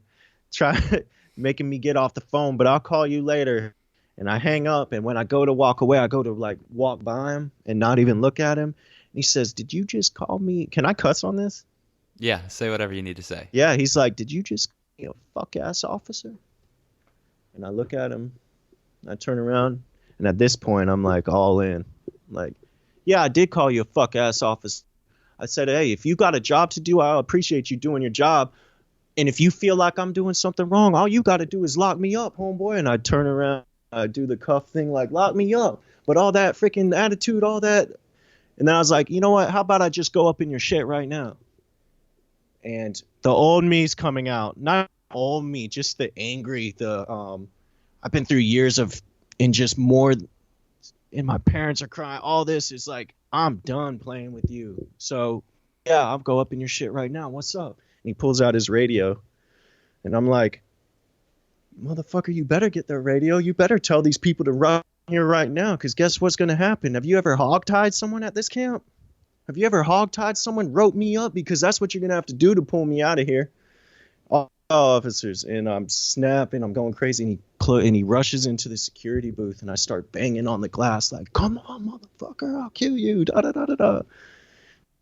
S1: making me get off the phone, but I'll call you later. And I hang up, and when I go to walk away, I go to like walk by him and not even look at him. And he says, "Did you just call me?" Can I cuss on this?
S2: Yeah, say whatever you need to say.
S1: Yeah, he's like, "Did you just call me a fuck-ass officer?" And I look at him, I turn around, and at this point, I'm like all in. Like, yeah, I did call you a fuck-ass officer. I said, "Hey, if you got a job to do, I'll appreciate you doing your job. And if you feel like I'm doing something wrong, all you got to do is lock me up, homeboy." And I turn around, I do the cuff thing, like, lock me up. But all that freaking attitude, all that. And then I was like, you know what? How about I just go up in your shit right now? And the old me's coming out. Not old me, just the angry, I've been through years of, and just more, and my parents are crying. All this is like, I'm done playing with you. So, yeah, I'll go up in your shit right now. What's up? And he pulls out his radio. And I'm like, motherfucker, you better get the radio. You better tell these people to run here right now, because guess what's going to happen? Have you ever hogtied someone at this camp? Have you ever hogtied someone? Rope me up, because that's what you're going to have to do to pull me out of here. All officers. And I'm snapping. I'm going crazy. And he rushes into the security booth, and I start banging on the glass like, come on, motherfucker, I'll kill you. Da, da, da, da, da.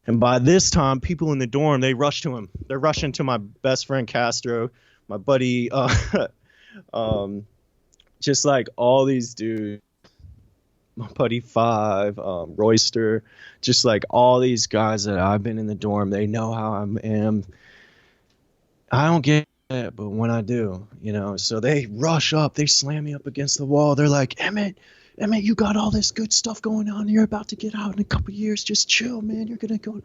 S1: And by this time, people in the dorm, they rush to him. They're rushing to my best friend Castro, my buddy, just like all these dudes, my buddy Five, Royster, just like all these guys that I've been in the dorm. They know how I am. I don't get it, but when I do, so they rush up, they slam me up against the wall. They're like, Emmett, you got all this good stuff going on. You're about to get out in a couple years. Just chill, man. You're going to go.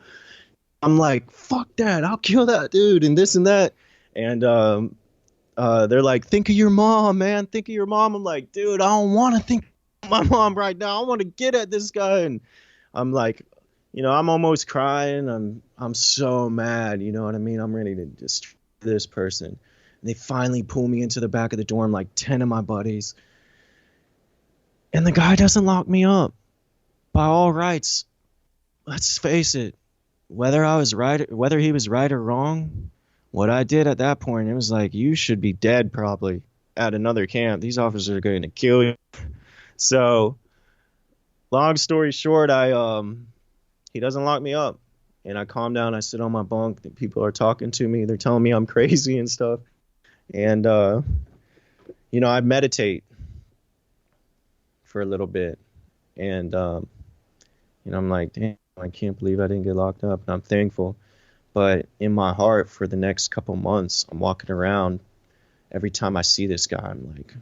S1: I'm like, fuck that. I'll kill that dude and this and that. And they're like, think of your mom, man. Think of your mom. I'm like, dude, I don't want to think of my mom right now. I want to get at this guy. And I'm like, I'm almost crying. I'm so mad. You know what I mean? I'm ready to destroy this person. And they finally pull me into the back of the dorm, like 10 of my buddies. And the guy doesn't lock me up. By all rights, let's face it, whether he was right or wrong, what I did at that point, it was like, you should be dead probably at another camp. These officers are going to kill you. So, long story short, he doesn't lock me up. And I calm down. I sit on my bunk. The people are talking to me. They're telling me I'm crazy and stuff. And, I meditate for a little bit. And, I'm like, damn, I can't believe I didn't get locked up. And I'm thankful. But in my heart, for the next couple months, I'm walking around. Every time I see this guy, I'm like,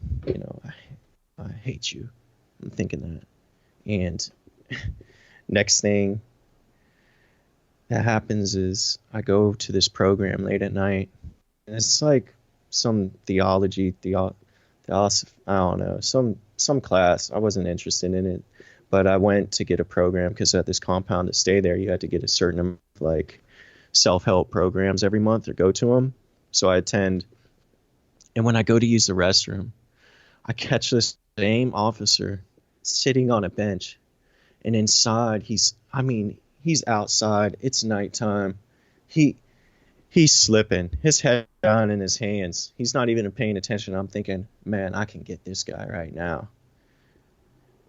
S1: I hate you. I'm thinking that. And next thing that happens is I go to this program late at night. And it's like some theology, I don't know, some class. I wasn't interested in it. But I went to get a program because at this compound to stay there, you had to get a certain amount of like self-help programs every month or go to them. So I attend. And when I go to use the restroom, I catch this same officer sitting on a bench. And inside, he's outside. It's nighttime. He's slipping. His head down in his hands. He's not even paying attention. I'm thinking, man, I can get this guy right now.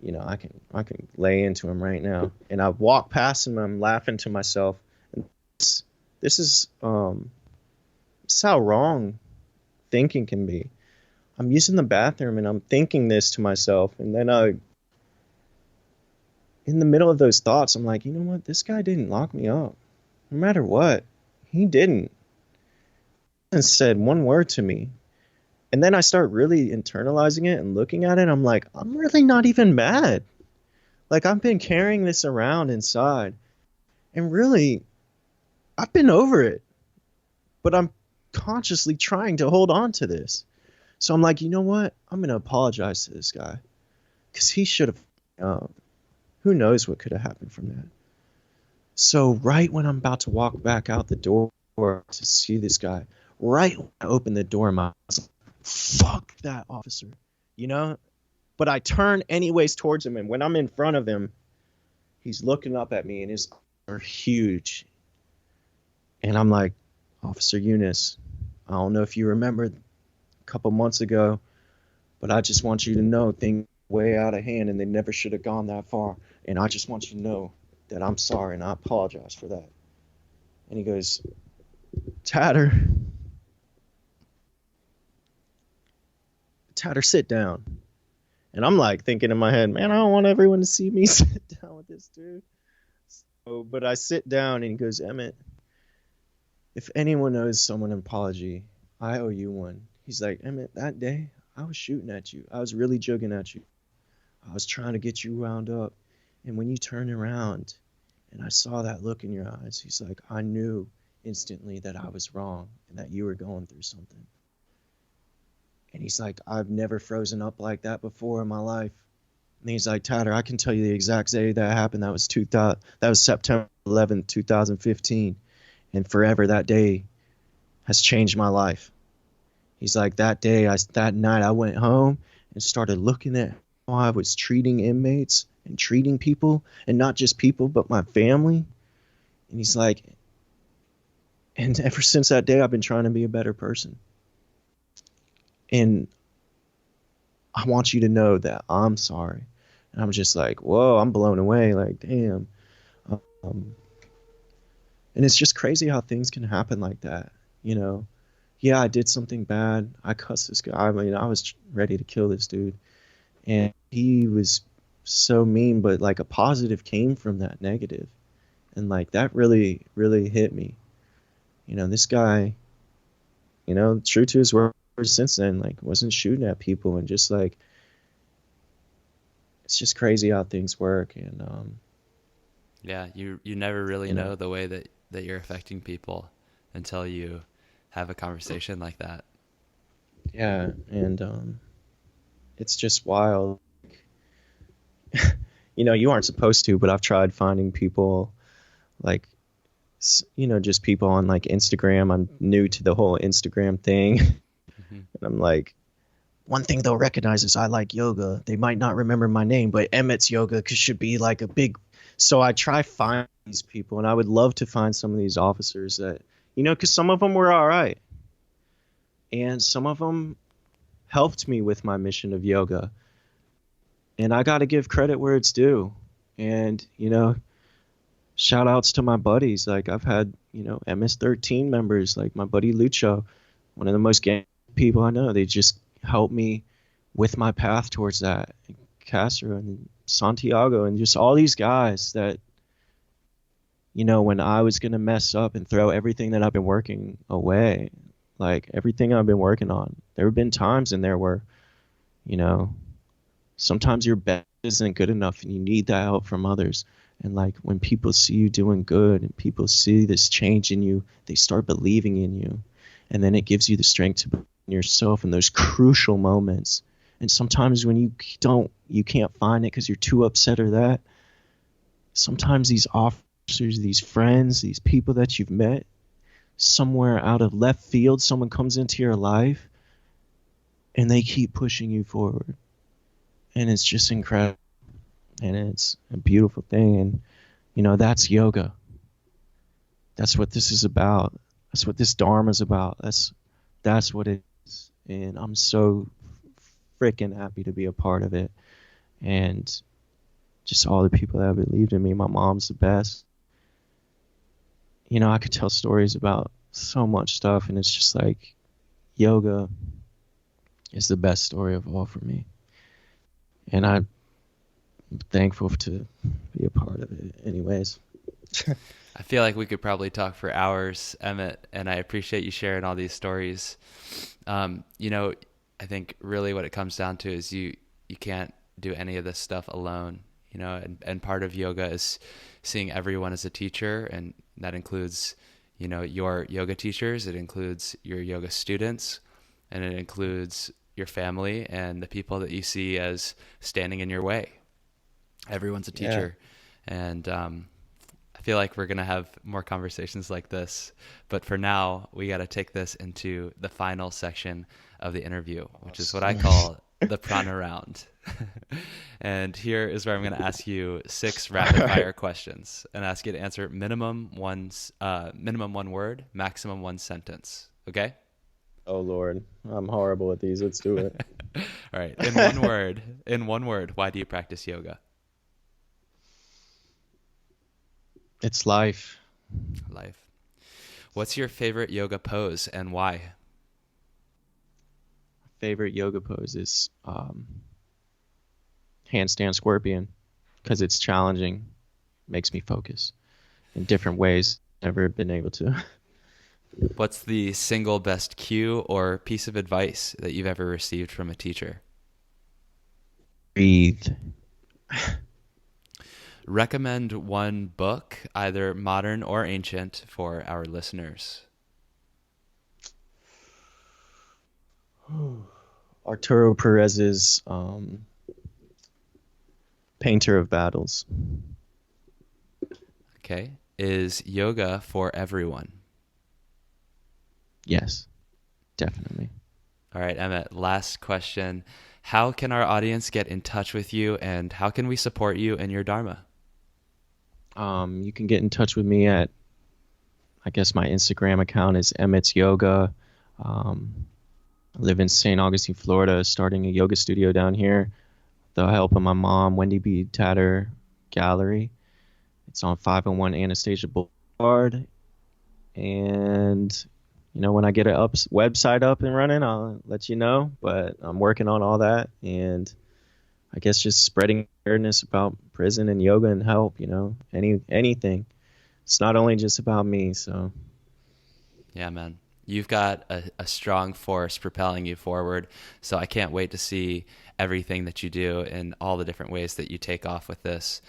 S1: I can lay into him right now. And I walk past him. I'm laughing to myself. And this is how wrong thinking can be. I'm using the bathroom and I'm thinking this to myself. And then in the middle of those thoughts, I'm like, you know what? This guy didn't lock me up. No matter what, he didn't. And said one word to me. And then I start really internalizing it and looking at it. I'm like, I'm really not even mad. Like, I've been carrying this around inside. And really, I've been over it. But I'm consciously trying to hold on to this. So I'm like, you know what? I'm going to apologize to this guy. Because he should have... who knows what could have happened from that. So right when I'm about to walk back out the door to see this guy, right when I open the door, I was like, fuck that officer, But I turn anyways towards him, and when I'm in front of him, he's looking up at me, and his eyes are huge. And I'm like, Officer Eunice, I don't know if you remember a couple months ago, but I just want you to know things are way out of hand and they never should have gone that far. And I just want you to know that I'm sorry and I apologize for that. And he goes, Tatter, sit down. And I'm like thinking in my head, man, I don't want everyone to see me sit down with this dude. So, but I sit down and he goes, Emmett, if anyone owes someone an apology, I owe you one. He's like, Emmett, that day I was shooting at you. I was really jugging at you. I was trying to get you wound up. And when you turned around and I saw that look in your eyes, he's like, I knew instantly that I was wrong and that you were going through something. And he's like, I've never frozen up like that before in my life. And he's like, Tatter, I can tell you the exact day that happened. That was September 11th, 2015. And forever that day has changed my life. He's like, that night I went home and started looking at how I was treating inmates and treating people, and not just people, but my family. And he's like, and ever since that day, I've been trying to be a better person. And I want you to know that I'm sorry. And I'm just like, whoa, I'm blown away. Like, damn. And it's just crazy how things can happen like that. You know, yeah, I did something bad. I cussed this guy. I mean, I was ready to kill this dude. And he was so mean, but like a positive came from that negative. And like that really, really hit me. You know, this guy, you know, true to his word since then, like wasn't shooting at people, and just like, it's just crazy how things work. And
S2: yeah, you never really know the way that you're affecting people until you have a conversation like that.
S1: Yeah, and it's just wild. You know, you aren't supposed to, but I've tried finding people, like, you know, just people on like Instagram. I'm new to the whole Instagram thing. Mm-hmm. And I'm like, one thing they'll recognize is I like yoga. They might not remember my name, but Emmett's yoga should be like a big. So I try finding these people, and I would love to find some of these officers that, you know, because some of them were all right. And some of them helped me with my mission of yoga. And I got to give credit where it's due. And, you know, shout outs to my buddies. Like, I've had, you know, MS-13 members, like my buddy Lucho, one of the most gang people I know. They just helped me with my path towards that. Castro and Santiago and just all these guys that, you know, when I was going to mess up and throw everything that I've been working away, like everything I've been working on, there have been times in there where, you know, sometimes your best isn't good enough and you need that help from others. And like when people see you doing good and people see this change in you, they start believing in you. And then it gives you the strength to believe in yourself in those crucial moments. And sometimes when you can't find it because you're too upset or that, sometimes these officers, these friends, these people that you've met somewhere out of left field, someone comes into your life and they keep pushing you forward. And it's just incredible. And it's a beautiful thing. And, you know, that's yoga. That's what this is about. That's what this Dharma is about. That's what it is. And I'm so freaking happy to be a part of it. And just all the people that have believed in me. My mom's the best. You know, I could tell stories about so much stuff. And it's just like yoga is the best story of all for me. And I'm thankful to be a part of it anyways.
S2: I feel like we could probably talk for hours, Emmett, and I appreciate you sharing all these stories. You know, I think really what it comes down to is you can't do any of this stuff alone, you know, and part of yoga is seeing everyone as a teacher, and that includes, you know, your yoga teachers, it includes your yoga students, and it includes your family and the people that you see as standing in your way. Everyone's a teacher. Yeah. And I feel like we're going to have more conversations like this. But for now, we got to take this into the final section of the interview, which is what I call the prana round. And here is where I'm going to ask you 6 rapid fire questions and ask you to answer minimum one word, maximum 1 sentence. Okay?
S1: Oh Lord, I'm horrible at these. Let's do it.
S2: All right. In one word, why do you practice yoga?
S1: It's life.
S2: Life. What's your favorite yoga pose and why?
S1: Favorite yoga pose is handstand scorpion because it's challenging, makes me focus in different ways. Never been able to.
S2: What's the single best cue or piece of advice that you've ever received from a teacher?
S1: Breathe.
S2: Recommend one book, either modern or ancient, for our listeners.
S1: Arturo Perez's Painter of Battles.
S2: Okay. Is yoga for everyone?
S1: Yes, definitely.
S2: All right, Emmet, last question. How can our audience get in touch with you, and how can we support you in your Dharma?
S1: You can get in touch with me at, I guess my Instagram account is Emmett's Yoga. I live in St. Augustine, Florida, starting a yoga studio down here. The help of my mom, Wendy B. Tatter Gallery. It's on 501 Anastasia Boulevard. And, when I get a website up and running, I'll let you know. But I'm working on all that. And I guess just spreading awareness about prison and yoga and help, anything. It's not only just about me, so.
S2: Yeah, man. You've got a strong force propelling you forward. So I can't wait to see everything that you do and all the different ways that you take off with this.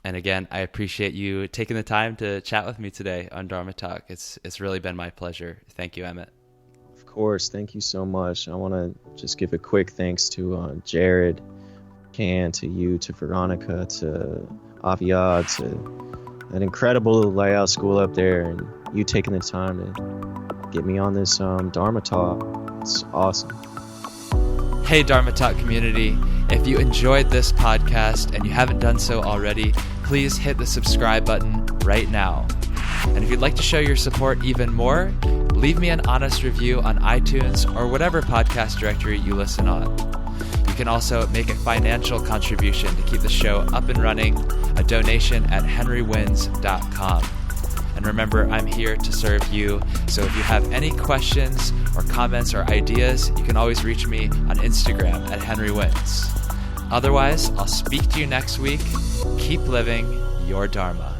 S2: And again, I appreciate you taking the time to chat with me today on Dharma Talk. It's really been my pleasure. Thank you, Emmet.
S1: Of course. Thank you so much. I want to just give a quick thanks to Jared, to you, to Veronica, to Aviad, to an incredible layout school up there, and you taking the time to get me on this Dharma Talk. It's awesome.
S2: Hey, Dharma Talk community. If you enjoyed this podcast and you haven't done so already, please hit the subscribe button right now. And if you'd like to show your support even more, leave me an honest review on iTunes or whatever podcast directory you listen on. You can also make a financial contribution to keep the show up and running, a donation at henrywins.com. And remember, I'm here to serve you. So if you have any questions or comments or ideas, you can always reach me on Instagram at henrywins. Otherwise, I'll speak to you next week. Keep living your Dharma.